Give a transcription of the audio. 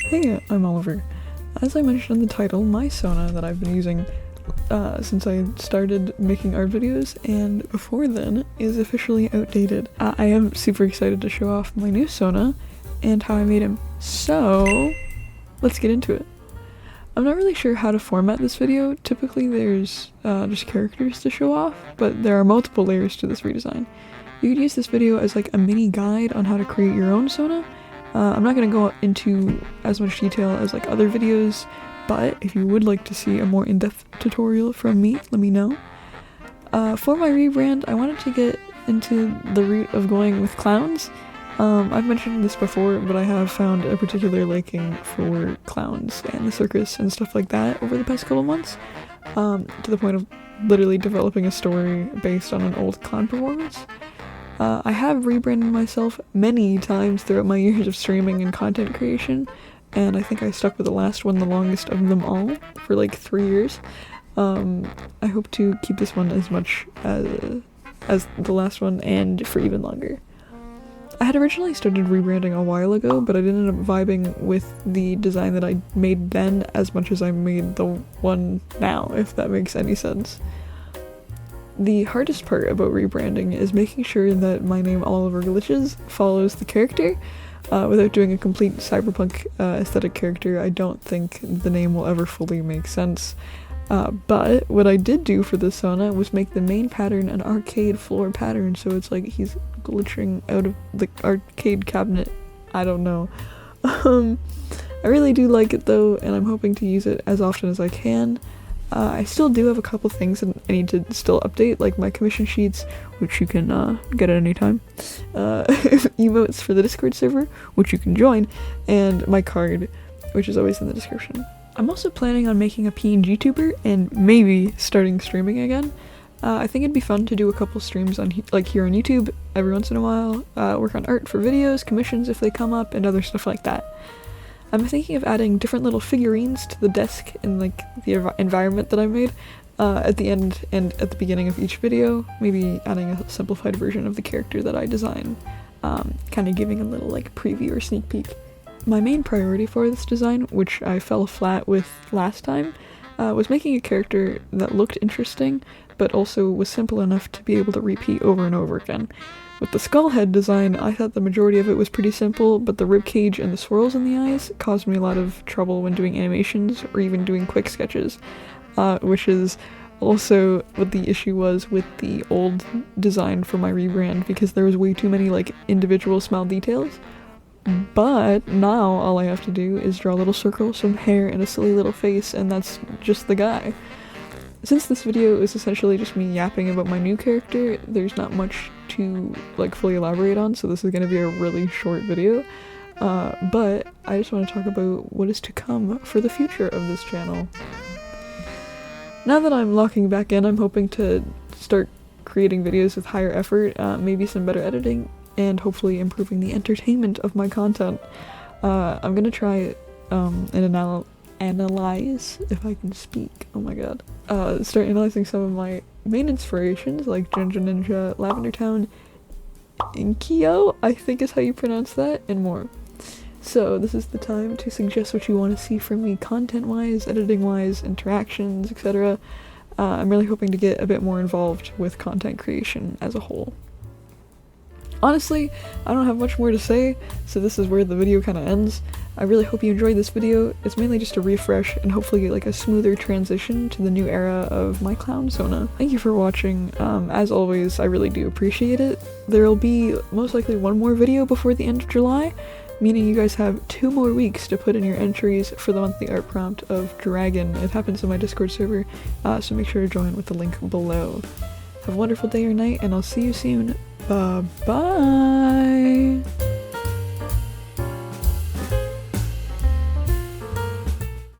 Hey, I'm Oliver. As I mentioned in the title, my SONA that I've been using since I started making art videos and before then is officially outdated. I am super excited to show off my new SONA and how I made him. So, let's get into it. I'm not really sure how to format this video. Typically there's just characters to show off, but there are multiple layers to this redesign. You could use this video as like a mini guide on how to create your own SONA. I'm not going to go into as much detail as like other videos, but if you would like to see a more in-depth tutorial from me, let me know. For my rebrand, I wanted to get into the route of going with clowns. I've mentioned this before, but I have found a particular liking for clowns and the circus and stuff like that over the past couple months, to the point of literally developing a story based on an old clown performance. I have rebranded myself many times throughout my years of streaming and content creation, and I think I stuck with the last one the longest of them all, for like 3 years. I hope to keep this one as much as the last one, and for even longer. I had originally started rebranding a while ago, but I didn't end up vibing with the design that I made then as much as I made the one now, if that makes any sense. The hardest part about rebranding is making sure that my name Oliver Glitches follows the character. Without doing a complete cyberpunk aesthetic character, I don't think the name will ever fully make sense. But what I did do for this SONA was make the main pattern an arcade floor pattern, so it's like he's glitching out of the arcade cabinet. I don't know. I really do like it though, and I'm hoping to use it as often as I can. I still do have a couple things that I need to still update, like my commission sheets, which you can get at any time, emotes for the Discord server, which you can join, and my card, which is always in the description. I'm also planning on making a PNG tuber and maybe starting streaming again. I think it'd be fun to do a couple streams on here on YouTube every once in a while, work on art for videos, commissions if they come up, and other stuff like that. I'm thinking of adding different little figurines to the desk in like the environment that I made at the end and at the beginning of each video, maybe adding a simplified version of the character that I design, kind of giving a little like preview or sneak peek. My main priority for this design, which I fell flat with last time, was making a character that looked interesting but also was simple enough to be able to repeat over and over again. With the skull head design, I thought the majority of it was pretty simple, but the ribcage and the swirls in the eyes caused me a lot of trouble when doing animations or even doing quick sketches, which is also what the issue was with the old design for my rebrand, because there was way too many like individual small details. But now all I have to do is draw a little circle, some hair, and a silly little face, and that's just the guy. Since this video is essentially just me yapping about my new character, there's not much to like fully elaborate on, so this is going to be a really short video. But I just want to talk about what is to come for the future of this channel. Now that I'm locking back in, I'm hoping to start creating videos with higher effort, maybe some better editing, and hopefully improving the entertainment of my content. I'm gonna try and analyze, if I can speak, oh my god. Start analyzing some of my main inspirations, like Ginger Ninja, Lavender Town, Inkyo, I think is how you pronounce that, and more. So this is the time to suggest what you want to see from me content-wise, editing-wise, interactions, etc. I'm really hoping to get a bit more involved with content creation as a whole. Honestly, I don't have much more to say, so this is where the video kind of ends. I really hope you enjoyed this video. It's mainly just a refresh and hopefully like a smoother transition to the new era of my clown SONA. Thank you for watching. As always, I really do appreciate it. There'll be most likely one more video before the end of July, meaning you guys have 2 more weeks to put in your entries for the monthly art prompt of Dragon. It happens in my Discord server, so make sure to join with the link below. Have a wonderful day or night, and I'll see you soon. Bye-bye!